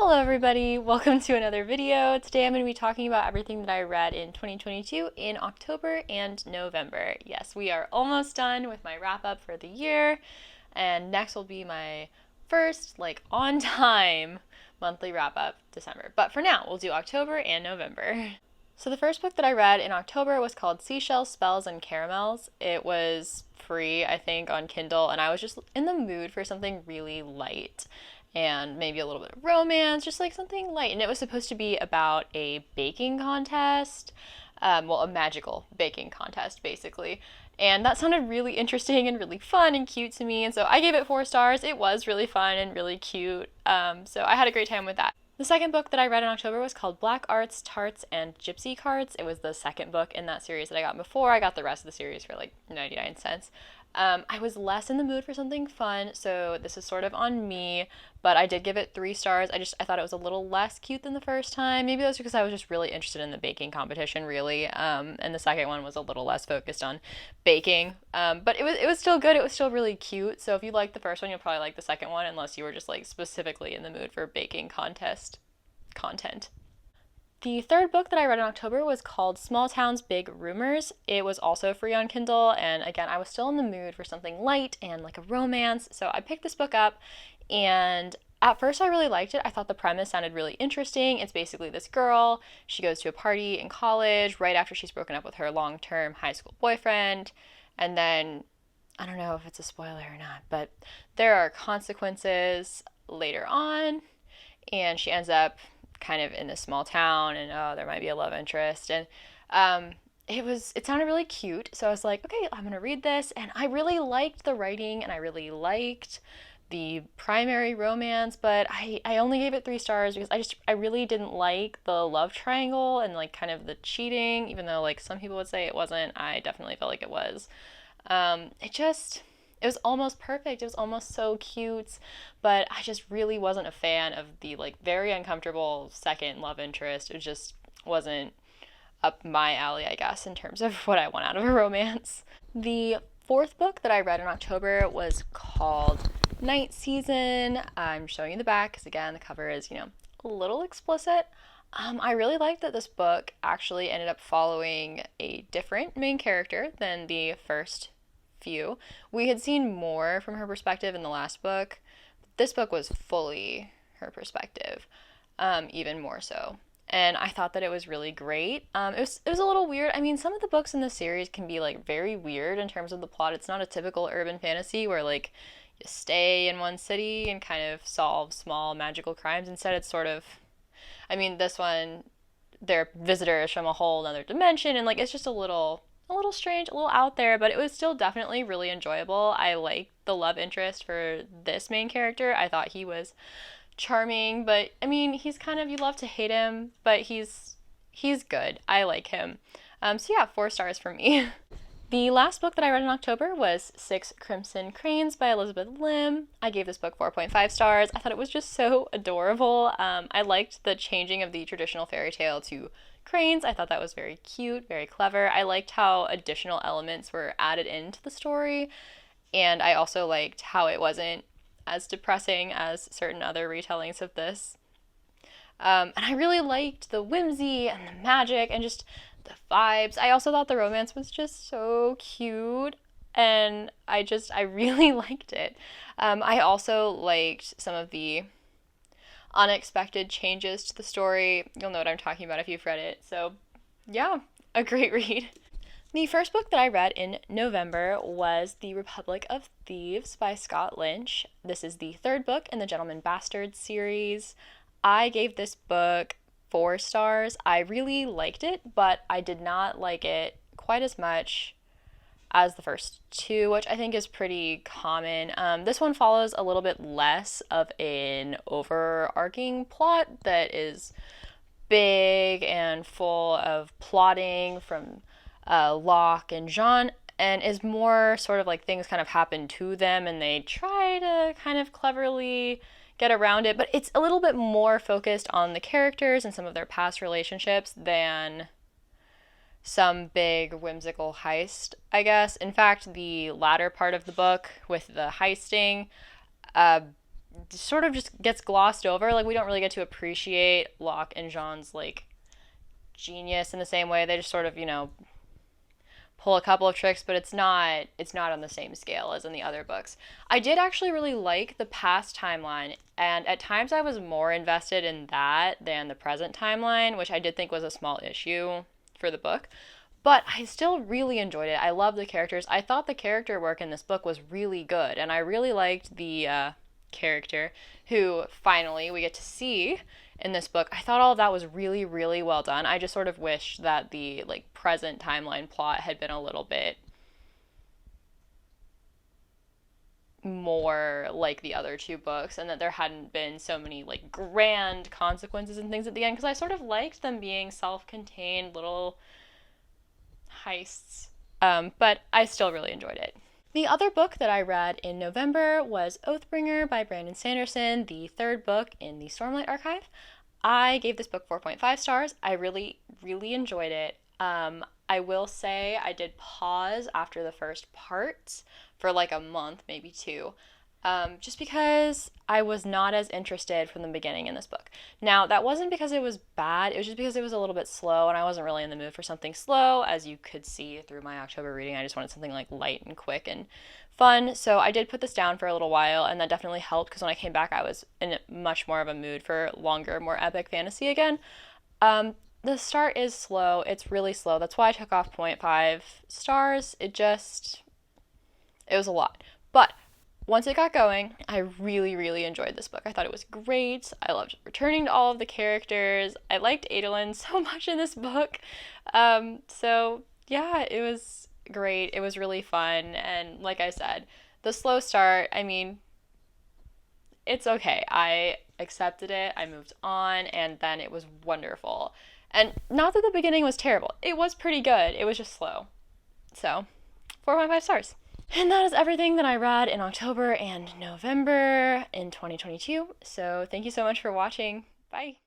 Hello everybody, welcome to another video. Today I'm going to be talking about everything that I read in 2022 in October and November. Yes, we are almost done with my wrap up for the year, and next will be my first, on time monthly wrap up, December. But for now, we'll do October and November. So the first book that I read in October was called Seashells, Spells, and Caramels. It was free, I think, on Kindle, and I was just in the mood for something really light and maybe a little bit of romance, just like something light. And it was supposed to be about a baking contest, a magical baking contest, basically. And that sounded really interesting and really fun and cute to me. And so I gave it 4 stars. It was really fun and really cute. So I had a great time with that. The second book that I read in October was called Black Arts, Tarts, and Gypsy Cards. It was the second book in that series that I got before. I got the rest of the series for 99 cents. I was less in the mood for something fun, so this is sort of on me, but I did give it 3 stars. I thought it was a little less cute than the first time. Maybe that's because I was just really interested in the baking competition, really. And the second one was a little less focused on baking. But it was still good. It was still really cute. So if you liked the first one, you'll probably like the second one, unless you were just specifically in the mood for baking contest content. The third book that I read in October was called Small Towns, Big Rumors. It was also free on Kindle, and again, I was still in the mood for something light and like a romance, so I picked this book up, and at first I really liked it. I thought the premise sounded really interesting. It's basically this girl, she goes to a party in college right after she's broken up with her long-term high school boyfriend, and then, I don't know if it's a spoiler or not, but there are consequences later on, and she ends up kind of in this small town, and there might be a love interest, and it sounded really cute, so I was like, okay, I'm gonna read this. And I really liked the writing and I really liked the primary romance, but I only gave it 3 stars because I really didn't like the love triangle and kind of the cheating, even though some people would say it wasn't. I definitely felt like it was. It was almost perfect. It was almost so cute, but I just really wasn't a fan of the very uncomfortable second love interest. It just wasn't up my alley, I guess, in terms of what I want out of a romance. The fourth book that I read in October was called Night Season. I'm showing you the back because, again, the cover is, a little explicit. I really liked that this book actually ended up following a different main character than the first few. We had seen more from her perspective in the last book. This book was fully her perspective, even more so. And I thought that it was really great. It was a little weird. I mean, some of the books in the series can be very weird in terms of the plot. It's not a typical urban fantasy where you stay in one city and kind of solve small magical crimes. Instead, it's sort of, this one, they're visitors from a whole other dimension, and it's just a little strange, a little out there, but it was still definitely really enjoyable. I liked the love interest for this main character. I thought he was charming, but he's kind of, you love to hate him, but he's good. I like him. So yeah, 4 stars for me. The last book that I read in October was Six Crimson Cranes by Elizabeth Lim. I gave this book 4.5 stars. I thought it was just so adorable. I liked the changing of the traditional fairy tale to cranes. I thought that was very cute, very clever. I liked how additional elements were added into the story, and I also liked how it wasn't as depressing as certain other retellings of this. And I really liked the whimsy and the magic and just the vibes. I also thought the romance was just so cute, and I really liked it. I also liked some of the unexpected changes to the story. You'll know what I'm talking about if you've read it. So yeah, a great read. The first book that I read in November was The Republic of Thieves by Scott Lynch. This is the third book in the Gentleman Bastard series. I gave this book 4 stars. I really liked it, but I did not like it quite as much as the first two, which I think is pretty common. This one follows a little bit less of an overarching plot that is big and full of plotting from Locke and Jean, and is more sort of things kind of happen to them and they try to kind of cleverly get around it, but it's a little bit more focused on the characters and some of their past relationships than some big whimsical heist, I guess. In fact, the latter part of the book with the heisting, sort of just gets glossed over. Like, we don't really get to appreciate Locke and Jean's, like, genius in the same way. They just sort of, pull a couple of tricks, but it's not on the same scale as in the other books. I did actually really like the past timeline, and at times I was more invested in that than the present timeline, which I did think was a small issue for the book. But I still really enjoyed it. I love the characters. I thought the character work in this book was really good, and I really liked the character who finally we get to see in this book. I thought all of that was really, really well done. I just sort of wish that the like present timeline plot had been a little bit more like the other two books, and that there hadn't been so many like grand consequences and things at the end, because I sort of liked them being self-contained little heists. But I still really enjoyed it. The other book that I read in November was Oathbringer by Brandon Sanderson, the third book in the Stormlight Archive. I gave this book 4.5 stars. I really, really enjoyed it. I will say I did pause after the first part for like a month, maybe two, just because I was not as interested from the beginning in this book. Now, that wasn't because it was bad, it was just because it was a little bit slow, and I wasn't really in the mood for something slow. As you could see through my October reading, I just wanted something like light and quick and fun. So I did put this down for a little while, and that definitely helped because when I came back, I was in much more of a mood for longer, more epic fantasy again. The start is slow. It's really slow. That's why I took off 0.5 stars. It was a lot. But once it got going, I really, really enjoyed this book. I thought it was great. I loved returning to all of the characters. I liked Adolin so much in this book. So yeah, it was great. It was really fun. And like I said, the slow start, I mean, it's okay. I accepted it. I moved on, and then it was wonderful. And not that the beginning was terrible. It was pretty good. It was just slow. So, 4.5 stars. And that is everything that I read in October and November in 2022. So thank you so much for watching. Bye.